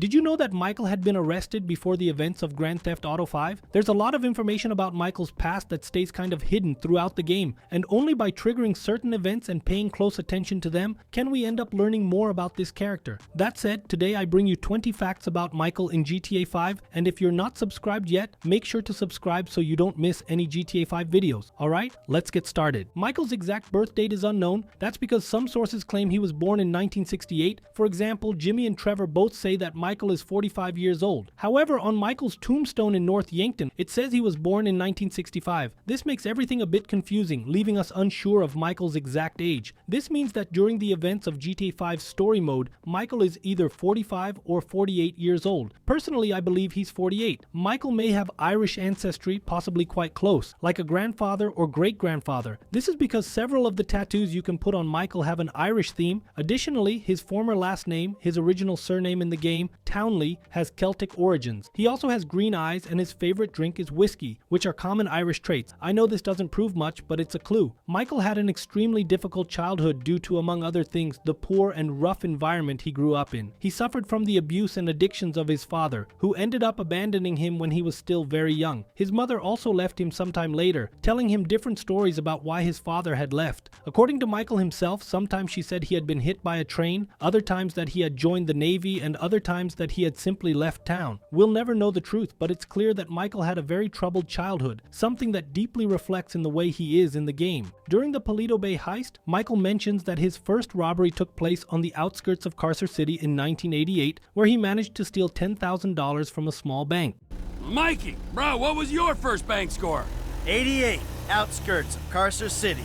Did you know that Michael had been arrested before the events of Grand Theft Auto 5? There's a lot of information about Michael's past that stays kind of hidden throughout the game, and only by triggering certain events and paying close attention to them can we end up learning more about this character. That said, today I bring you 20 facts about Michael in GTA 5, and if you're not subscribed yet, make sure to subscribe so you don't miss any GTA 5 videos. Alright, let's get started. Michael's exact birth date is unknown. That's because some sources claim he was born in 1968. For example, Jimmy and Trevor both say that Michael is 45 years old. However, on Michael's tombstone in North Yankton, it says he was born in 1965. This makes everything a bit confusing, leaving us unsure of Michael's exact age. This means that during the events of GTA 5's story mode, Michael is either 45 or 48 years old. Personally, I believe he's 48. Michael may have Irish ancestry, possibly quite close, like a grandfather or great-grandfather. This is because several of the tattoos you can put on Michael have an Irish theme. Additionally, his former last name, his original surname in the game, Townley, has Celtic origins. He also has green eyes, and his favorite drink is whiskey, which are common Irish traits. I know this doesn't prove much, but it's a clue. Michael had an extremely difficult childhood due to, among other things, the poor and rough environment he grew up in. He suffered from the abuse and addictions of his father, who ended up abandoning him when he was still very young. His mother also left him sometime later, telling him different stories about why his father had left. According to Michael himself, sometimes she said he had been hit by a train, other times that he had joined the Navy, and other times that he had simply left town. We'll never know the truth, but it's clear that Michael had a very troubled childhood, something that deeply reflects in the way he is in the game. During the Paleto Bay heist, Michael mentions that his first robbery took place on the outskirts of Carcer City in 1988, where he managed to steal $10,000 from a small bank. Mikey, bro, what was your first bank score? 88, outskirts of Carcer City.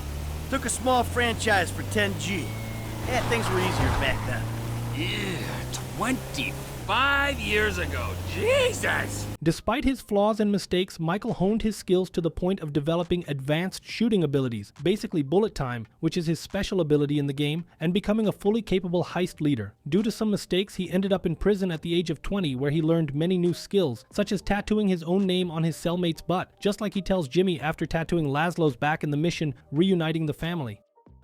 Took a small franchise for 10G. Yeah, things were easier back then. Yeah, 25 years ago. Jesus! Despite his flaws and mistakes, Michael honed his skills to the point of developing advanced shooting abilities, basically bullet time, which is his special ability in the game, and becoming a fully capable heist leader. Due to some mistakes, he ended up in prison at the age of 20, where he learned many new skills, such as tattooing his own name on his cellmate's butt, just like he tells Jimmy after tattooing Laszlo's back in the mission reuniting the family.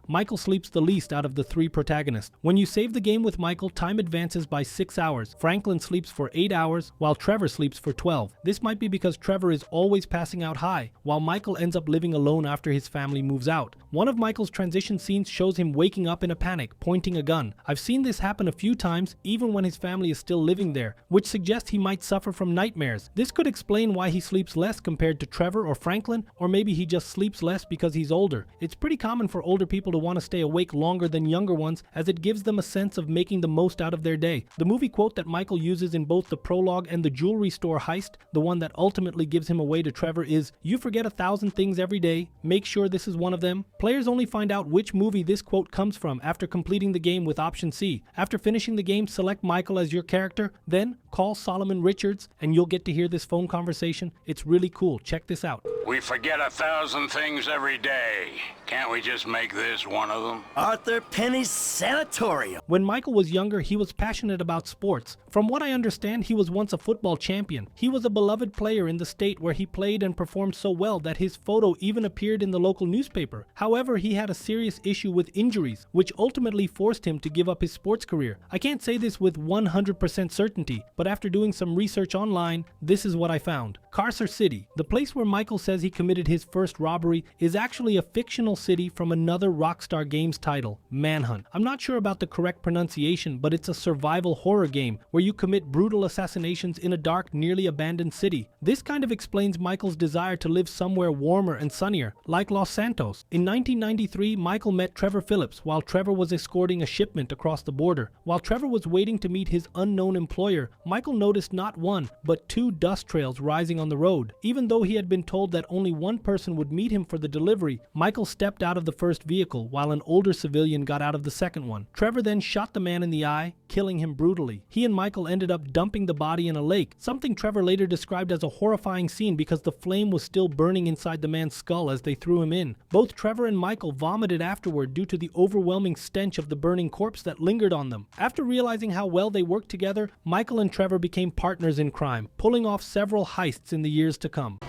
Michael sleeps the least out of the three protagonists. When you save the game with Michael, time advances by 6 hours. Franklin sleeps for 8 hours, while Trevor sleeps for 12. This might be because Trevor is always passing out high, while Michael ends up living alone after his family moves out. One of Michael's transition scenes shows him waking up in a panic, pointing a gun. I've seen this happen a few times, even when his family is still living there, which suggests he might suffer from nightmares. This could explain why he sleeps less compared to Trevor or Franklin, or maybe he just sleeps less because he's older. It's pretty common for older people to want to stay awake longer than younger ones, as it gives them a sense of making the most out of their day. The movie quote that Michael uses in both the prologue and the jewelry store heist, the one that ultimately gives him away to Trevor, is, "You forget 1,000 things every day. Make sure this is one of them." Players only find out which movie this quote comes from after completing the game with option C. After finishing the game, select Michael as your character, then call Solomon Richards and you'll get to hear this phone conversation. It's really cool. Check this out. "We forget 1,000 things every day. Can't we just make this one of them?" Arthur Penny's Sanatorium. When Michael was younger, he was passionate about sports. From what I understand, he was once a football champion. He was a beloved player in the state where he played and performed so well that his photo even appeared in the local newspaper. However, he had a serious issue with injuries, which ultimately forced him to give up his sports career. I can't say this with 100% certainty, but after doing some research online, this is what I found. Carcer City, the place where Michael says he committed his first robbery, is actually a fictional city from another Rockstar Games title, Manhunt. I'm not sure about the correct pronunciation, but it's a survival horror game where you commit brutal assassinations in a dark, nearly abandoned city. This kind of explains Michael's desire to live somewhere warmer and sunnier, like Los Santos. In 1993, Michael met Trevor Phillips while Trevor was escorting a shipment across the border. While Trevor was waiting to meet his unknown employer, Michael noticed not one, but 2 dust trails rising on the road. Even though he had been told that only one person would meet him for the delivery, Michael stepped out of the first vehicle while an older civilian got out of the second one. Trevor then shot the man in the eye, killing him brutally. He and Michael ended up dumping the body in a lake, something Trevor later described as a horrifying scene because the flame was still burning inside the man's skull as they threw him in. Both Trevor and Michael vomited afterward due to the overwhelming stench of the burning corpse that lingered on them. After realizing how well they worked together, Michael and Trevor became partners in crime, pulling off several heists in the years to come.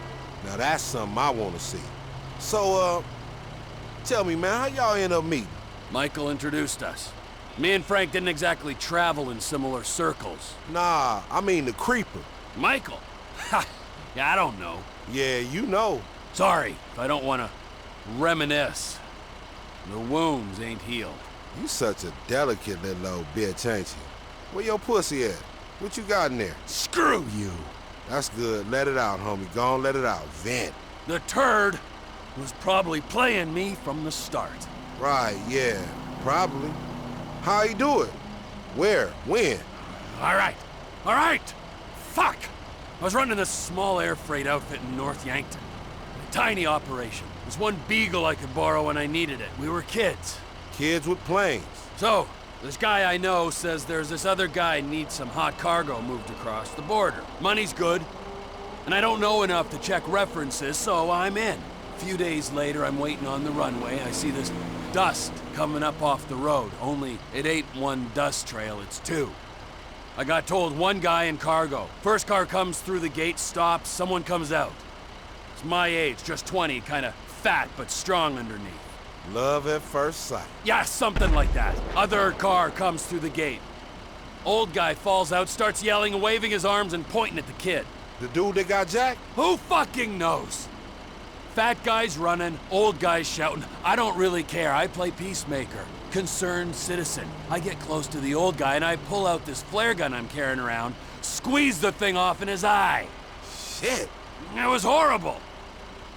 Now that's something I want to see. So, tell me, man, how y'all end up meeting? Michael introduced us. Me and Frank didn't exactly travel in similar circles. Nah, I mean the creeper. Michael? Ha! Yeah, I don't know. Yeah, you know. Sorry if I don't want to reminisce. The wounds ain't healed. You such a delicate little old bitch, ain't you? Where your pussy at? What you got in there? Screw you! That's good. Let it out, homie. Go on, let it out. Vent. The turd was probably playing me from the start. Right, yeah. Probably. How he do it? Where? When? All right! Fuck! I was running this small air freight outfit in North Yankton. A tiny operation. There's one beagle I could borrow when I needed it. We were kids. Kids with planes. So, this guy I know says there's this other guy needs some hot cargo moved across the border. Money's good, and I don't know enough to check references, so I'm in. A few days later, I'm waiting on the runway. I see this dust coming up off the road. Only it ain't one dust trail, it's two. I got told one guy in cargo. First car comes through the gate, stops, someone comes out. It's my age, just 20, kinda fat but strong underneath. Love at first sight. Yeah, something like that. Other car comes through the gate. Old guy falls out, starts yelling, waving his arms and pointing at the kid. The dude that got jacked? Who fucking knows? Fat guy's running, old guy's shouting. I don't really care, I play peacemaker. Concerned citizen. I get close to the old guy and I pull out this flare gun I'm carrying around, squeeze the thing off in his eye. Shit. It was horrible.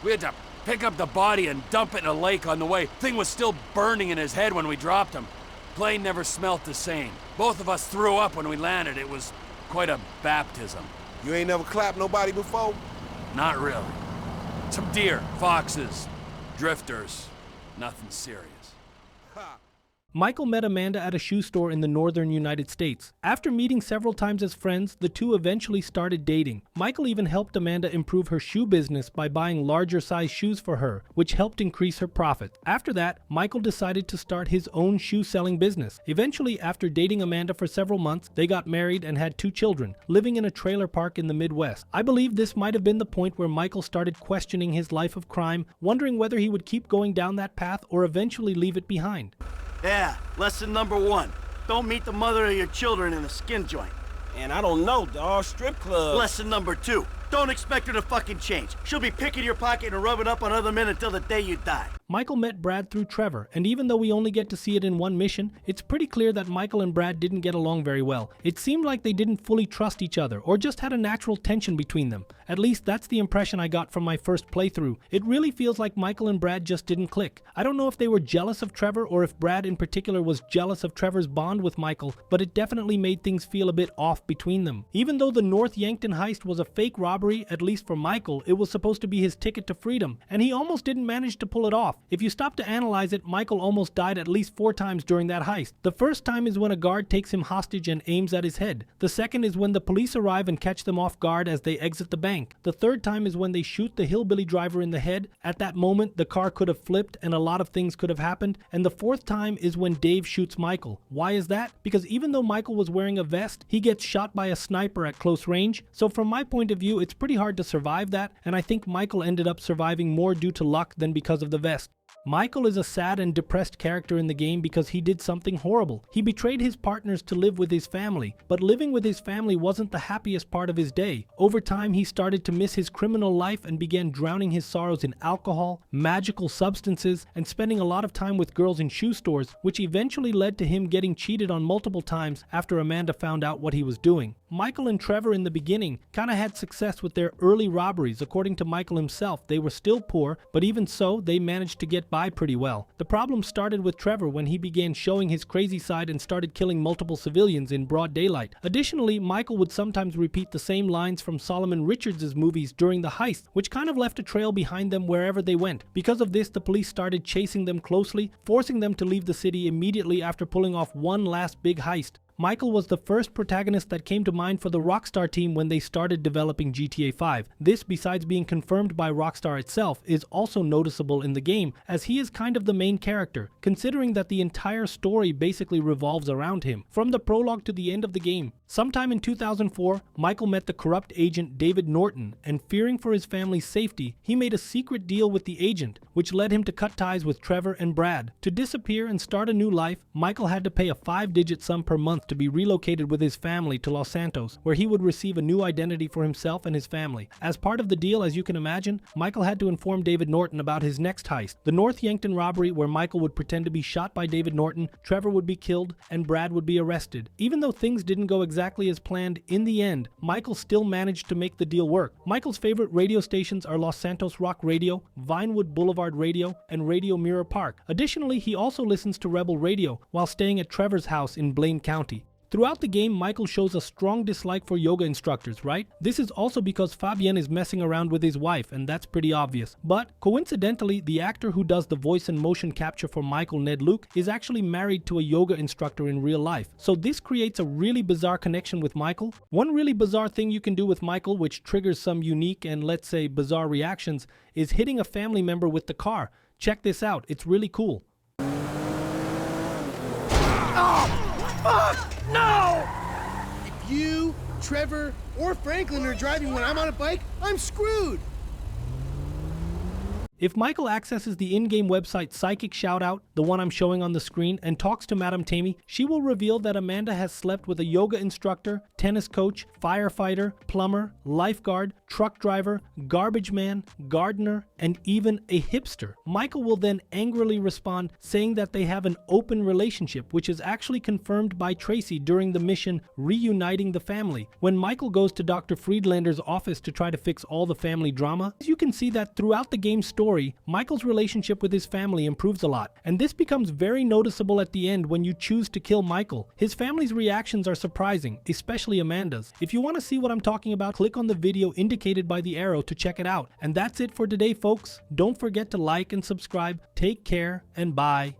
We had to pick up the body and dump it in a lake on the way. Thing was still burning in his head when we dropped him. Plane never smelt the same. Both of us threw up when we landed. It was quite a baptism. You ain't never clapped nobody before? Not really. Some deer, foxes, drifters. Nothing serious. Michael met Amanda at a shoe store in the northern United States. After meeting several times as friends, the two eventually started dating. Michael even helped Amanda improve her shoe business by buying larger size shoes for her, which helped increase her profits. After that, Michael decided to start his own shoe selling business. Eventually, after dating Amanda for several months, they got married and had 2 children, living in a trailer park in the Midwest. I believe this might have been the point where Michael started questioning his life of crime, wondering whether he would keep going down that path or eventually leave it behind. Yeah, lesson number 1. Don't meet the mother of your children in a skin joint. And I don't know, dawg. Strip club. Lesson number 2. Don't expect her to fucking change. She'll be picking your pocket and rubbing up on other men until the day you die. Michael met Brad through Trevor, and even though we only get to see it in one mission, it's pretty clear that Michael and Brad didn't get along very well. It seemed like they didn't fully trust each other, or just had a natural tension between them. At least that's the impression I got from my first playthrough. It really feels like Michael and Brad just didn't click. I don't know if they were jealous of Trevor, or if Brad in particular was jealous of Trevor's bond with Michael, but it definitely made things feel a bit off between them. Even though the North Yankton heist was a fake robbery, at least for Michael, it was supposed to be his ticket to freedom, and he almost didn't manage to pull it off. If you stop to analyze it, Michael almost died at least 4 times during that heist. The first time is when a guard takes him hostage and aims at his head. The second is when the police arrive and catch them off guard as they exit the bank. The third time is when they shoot the hillbilly driver in the head. At that moment, the car could have flipped and a lot of things could have happened. And the fourth time is when Dave shoots Michael. Why is that? Because even though Michael was wearing a vest, he gets shot by a sniper at close range. So from my point of view, it's pretty hard to survive that, and I think Michael ended up surviving more due to luck than because of the vest. Michael is a sad and depressed character in the game because he did something horrible. He betrayed his partners to live with his family, but living with his family wasn't the happiest part of his day. Over time, he started to miss his criminal life and began drowning his sorrows in alcohol, magical substances, and spending a lot of time with girls in shoe stores, which eventually led to him getting cheated on multiple times after Amanda found out what he was doing. Michael and Trevor in the beginning kinda had success with their early robberies. According to Michael himself, they were still poor, but even so, they managed to get by pretty well. The problem started with Trevor when he began showing his crazy side and started killing multiple civilians in broad daylight. Additionally, Michael would sometimes repeat the same lines from Solomon Richards' movies during the heist, which kind of left a trail behind them wherever they went. Because of this, the police started chasing them closely, forcing them to leave the city immediately after pulling off one last big heist. Michael was the first protagonist that came to mind for the Rockstar team when they started developing GTA 5. This, besides being confirmed by Rockstar itself, is also noticeable in the game, as he is kind of the main character, considering that the entire story basically revolves around him, from the prologue to the end of the game. Sometime in 2004, Michael met the corrupt agent David Norton, and fearing for his family's safety, he made a secret deal with the agent, which led him to cut ties with Trevor and Brad. To disappear and start a new life, Michael had to pay a 5-digit sum per month to be relocated with his family to Los Santos, where he would receive a new identity for himself and his family. As part of the deal, as you can imagine, Michael had to inform David Norton about his next heist, the North Yankton robbery, where Michael would pretend to be shot by David Norton, Trevor would be killed, and Brad would be arrested. Even though things didn't go exactly as planned, in the end, Michael still managed to make the deal work. Michael's favorite radio stations are Los Santos Rock Radio, Vinewood Boulevard Radio, and Radio Mirror Park. Additionally, he also listens to Rebel Radio while staying at Trevor's house in Blaine County. Throughout the game, Michael shows a strong dislike for yoga instructors, right? This is also because Fabienne is messing around with his wife, and that's pretty obvious. But, coincidentally, the actor who does the voice and motion capture for Michael, Ned Luke, is actually married to a yoga instructor in real life. So this creates a really bizarre connection with Michael. One really bizarre thing you can do with Michael, which triggers some unique and, let's say, bizarre reactions, is hitting a family member with the car. Check this out, it's really cool. Oh, fuck! No! If you, Trevor, or Franklin are driving when I'm on a bike, I'm screwed! If Michael accesses the in-game website Psychic Shoutout, the one I'm showing on the screen, and talks to Madame Tammy, she will reveal that Amanda has slept with a yoga instructor, tennis coach, firefighter, plumber, lifeguard, truck driver, garbage man, gardener, and even a hipster. Michael will then angrily respond, saying that they have an open relationship, which is actually confirmed by Tracy during the mission Reuniting the Family. When Michael goes to Dr. Friedlander's office to try to fix all the family drama, you can see that throughout the game's story, Michael's relationship with his family improves a lot, and this becomes very noticeable at the end when you choose to kill Michael. His family's reactions are surprising, especially Amanda's. If you want to see what I'm talking about, click on the video indicated by the arrow to check it out. And that's it for today, folks. Don't forget to like and subscribe. Take care, and bye.